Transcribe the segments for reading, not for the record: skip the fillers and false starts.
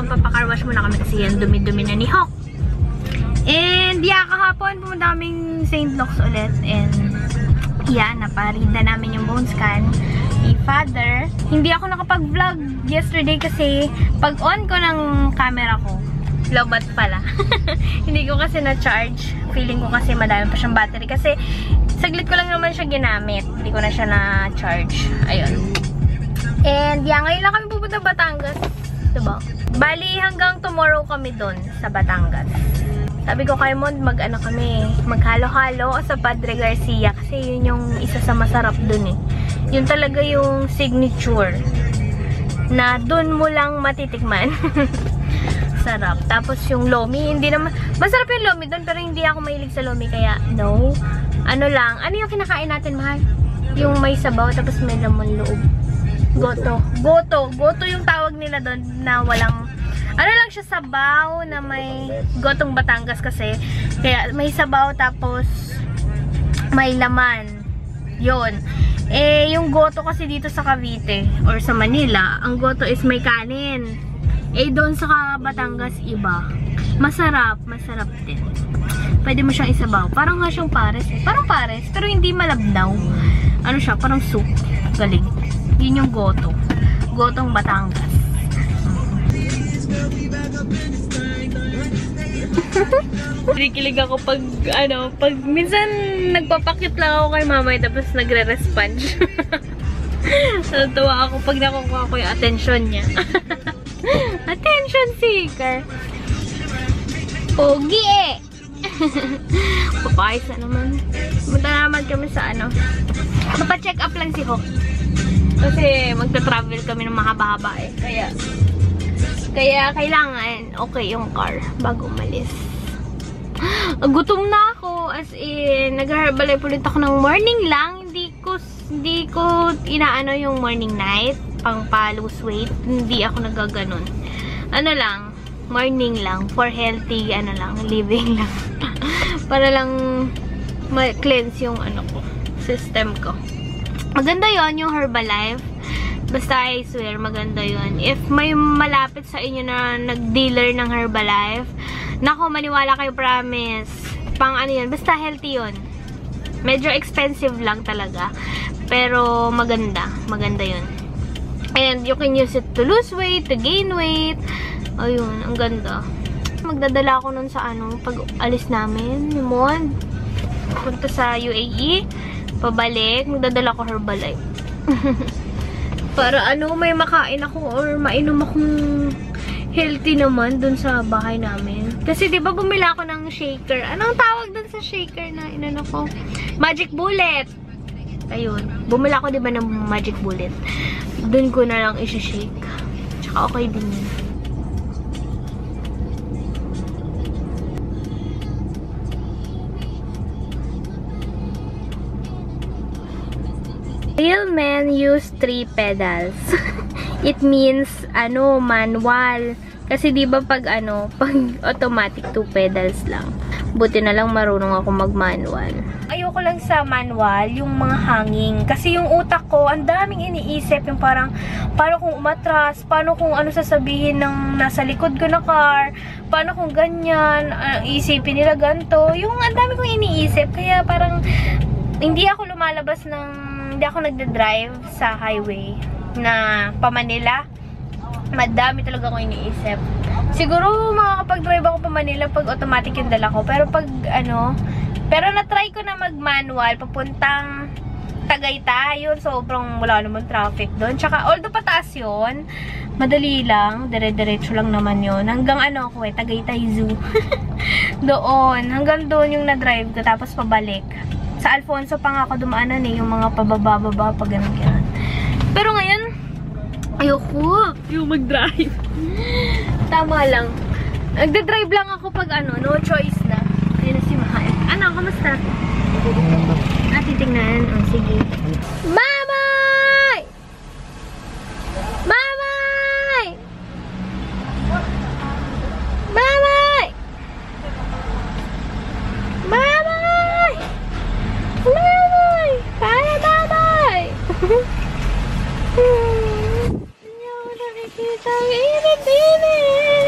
papakarwash muna kami kasi yan dumi-dumi na ni Hawk. And yeah, kahapon pumunta kaming St. Luke's ulit. And yeah, naparead na namin yung bone scan ni Father. Hindi ako nakapag-vlog yesterday kasi pag on ko ng camera ko, lobat pala. Hindi ko kasi na-charge. Feeling ko kasi madami pa siyang battery. Kasi saglit ko lang naman siya ginamit. Hindi ko na siya na-charge. Ayun. And yeah, ngayon lang kami pupunta Batangas. Diba? Bali, hanggang tomorrow kami doon sa Batangas. Sabi ko kay Mod, mag-ano kami, maghalo-halo sa Padre Garcia. Kasi yun yung isa sa masarap doon eh. Yun talaga yung signature. Na doon mo lang matitikman. Sarap. Tapos yung lomi, hindi naman, masarap yung lomi doon, pero hindi ako mahilig sa lomi, kaya no. Ano lang, ano yung kinakain natin, mahal? Yung may sabaw, tapos may laman loob. Goto. Goto. Goto yung tawag nila doon na walang, ano lang siya, sabaw na may gotong Batangas kasi. Kaya may sabaw, tapos may laman. Yun. Eh, yung goto kasi dito sa Cavite or sa Manila, ang goto is may kanin. Eh, doon sa Batangas, iba. Masarap. Masarap din. Pwede mo siyang isabaw. Parang nga siyang pares eh. Parang pares, pero hindi malabnaw. Ano siya? Parang soup. Galing. Yun yung goto. Gotong Batangas. Kilig ako pag, pag minsan nagpapakit lang ako kay mamay tapos nagre-respond. Natuwa ako pag nakukuha ko yung attention niya. Attention seeker. Pogi eh. Papayos na naman. Punta naman kami sa Mapa-check up lang si Hawk. Kasi magta-travel kami ng mahaba-haba eh. Kaya kailangan okay yung car bago umalis. Gutom na ako. As in, nag-Herbalife ulit ako ng morning lang. Hindi ko inaano yung morning night. Pang pa-lose weight. Hindi ako nagaganon. Ano lang, morning lang. For healthy, living lang. Para lang ma-cleanse yung system ko. Maganda yon yung Herbalife. Basta I swear, maganda yun. If may malapit sa inyo na nag-dealer ng Herbalife, nako, maniwala kayo, promise. Pang yun, basta healthy yun. Medyo expensive lang talaga. Pero maganda. Maganda yun. And you can use it to lose weight, to gain weight. Ayun, ang ganda. Magdadala ako nun sa pag alis namin, Mon. Punta sa UAE. Pabalik, magdadala ko Herbalife. Para may makain ako or mainom akong healthy naman dun sa bahay namin. Kasi diba bumili ako ng shaker. Anong tawag dun sa shaker na inano ko? Magic Bullet. Ayun. Bumili ako diba ng Magic Bullet. Dun ko na lang isi-shake. Tsaka okay din yun. Real men use 3 pedals. It means, manual. Kasi diba pag automatic 2 pedals lang. Buti na lang marunong ako mag-manual. Ayoko lang sa manual, yung mga hanging. Kasi yung utak ko, ang daming iniisip. Yung parang, paano kung umatras? Paano kung sasabihin ng nasa likod ko na car? Paano kung ganyan? Isipin nila ganito. Yung ang dami kong iniisip. Kaya parang, hindi ako lumalabas hindi ako nagda-drive sa highway na pa-Manila. Madami talaga akong iniisip. Siguro makakapag-drive ako pa-Manila pag automatic yung dala ko. Pero pag pero na-try ko na mag-manual papuntang Tagaytay. Yun, sobrang wala naman traffic doon. Tsaka although pataas yun, madali lang. Dire-diretso lang naman yun. Hanggang Tagaytay Zoo. Doon. Hanggang doon yung na-drive ko. Tapos pabalik. Sa Alfonso pa nga ako dumaanan yung mga pababa-baba, pag ganun-ganun. Pero ngayon, ayoko yung mag-drive. Tama lang. Nagda-drive lang ako pag no choice na. Ayun na si Mahal. Kamusta? Titignan. Sige. Mamay! Mamay! Mamay! Mamay! Mamay! Kaya mamay! Hindi ako nakikita ang init-init!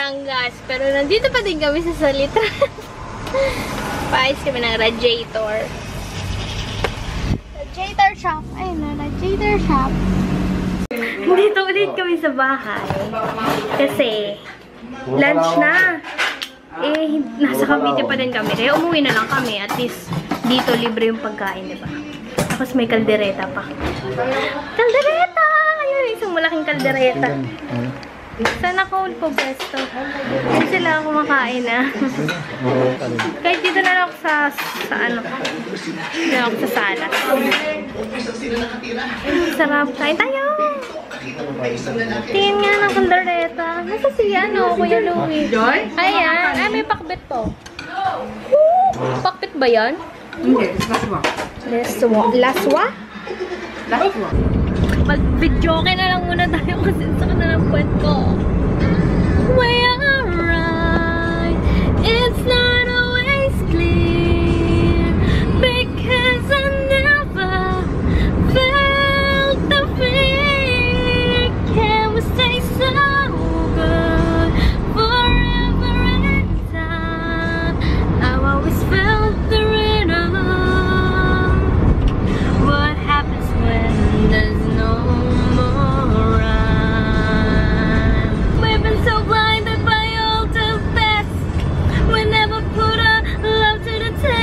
Batangas. Pero nandito pa din kami sa Salitran. Paayos kami ng radiator. Radiator shop. Ayun na, radiator shop. Dito ulit kami sa bahay. Kasi, lunch na. Eh, nasa Cavite pa din kami. Kaya umuwi na lang kami. At least, dito libre yung pagkain, diba? Tapos may kaldereta pa. Kaldereta! Ayun, isang malaking kaldereta. Sana cold po, besto. Hindi sila kumakain, ah. Kahit dito na lang ako sa ano. Dito na ako sa sala. Sarap. Kain tayo! Tingin nga ng kaldereta. Nasa siya, no? Kuya Louie. Ayan. Ay, may pakbit po. Pakbit ba yan? Hindi, laswa. Laswa? Laswa. Mag-video na lang muna tayo kasi sa na ng puwet ko. We are right. It's not always clear because I never felt the fear. Can we stay so good forever and time? I've always felt the rhythm. What happens when there's no more rhyme? We've been so blinded by all the best. We never put our love to the test.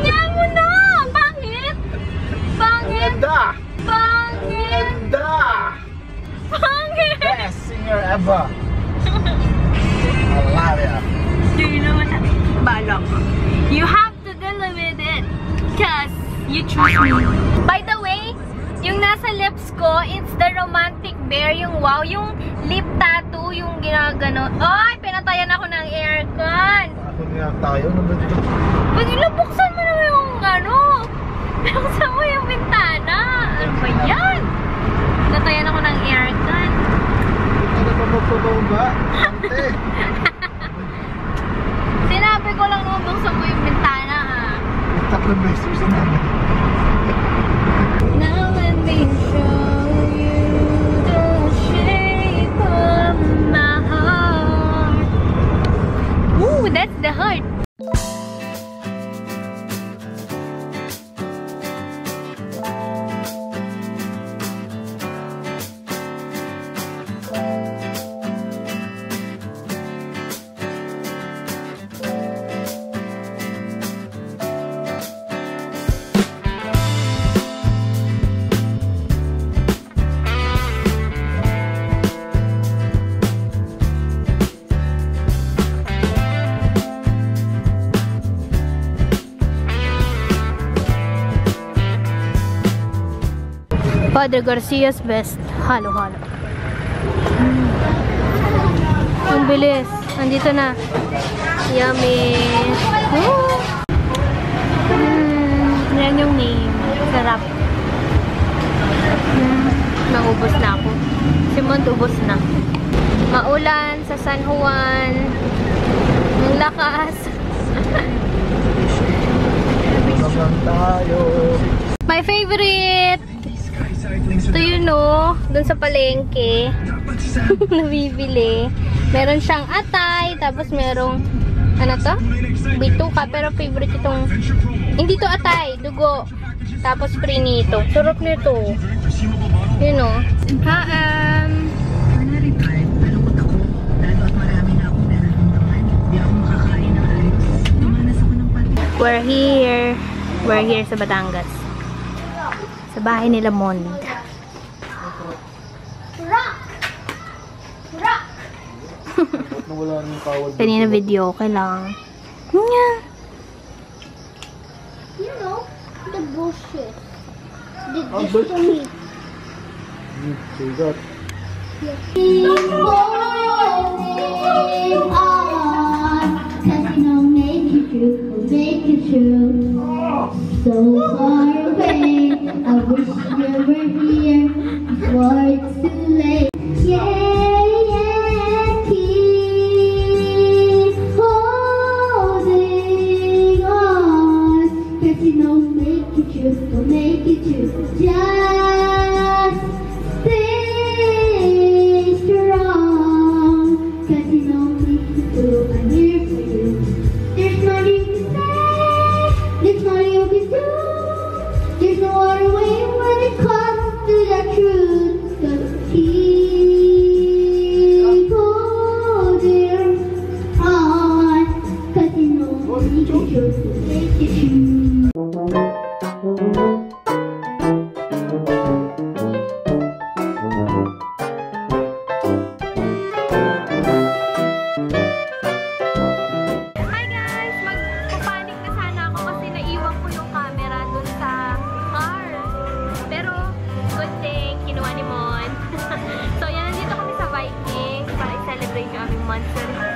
Nga mo na! Pangit! Pangit! Ganda! Pangit! Ganda! Pangit! Best singer ever! I love it! Hindi naman na. Balak. You have to deal with it. Cause you choose me. By the way, yung nasa lips ko, it's the romantic bear. Yung wow, yung lip tattoo, yung ginagano. Ay, pinatayan ako ng aircon. Ako nga tayo. Pag ilabuksan mo naman yung ano. Buksan mo yung bintana. Ano ba yan? Pinatayan ako ng aircon. Ano pa magpababa? Ante! Sinabi ko lang naman buksan mo yung bintana, ha. Tatlong beses na namin. Now let me show you the shape of my heart. Ooh, that's the heart. Padre Garcia's best. Halo-halo. Ang bilis. Andito na. Yummy. Woo! Yan yung name. Sarap. Naubos na ako. Si Mont ubos na. Maulan sa San Juan. Ang lakas. Naman tayo. My favorite! Ito yun, no? Doon sa palengke. Nabibili. Meron siyang atay. Tapos merong, ano to? Bituka. Pero favorite itong, hindi to atay. Dugo. Tapos prinito. Sarap nito. Yun, no? We're here. We're here sa Batangas. Sa bahay nila Mond. Rock! Rock! Nawala ng tawad. Kanina video, okay lang. Yeah. You know, the bullshit. Did Oh, this but- to me. So that. Keep holding on, 'cause you know, make it true, make it true. So far away, I wish you were here before it's too late. Yeah, yeah, keep holding on, make it true. Just stay strong, 'cause you know me too. I'm here for you. There's nothing to say, there's nothing you can do. There's no other way when it comes to the truth. Just keep holding on, 'cause you know me too. Make it true. Hi guys! Magpapanik na sana ako kasi naiwan ko yung camera dun sa car. Pero, good thing, kinuha ni Mon. So, yan, nandito kami sa Vikings para i-celebrate yung aming monthsary.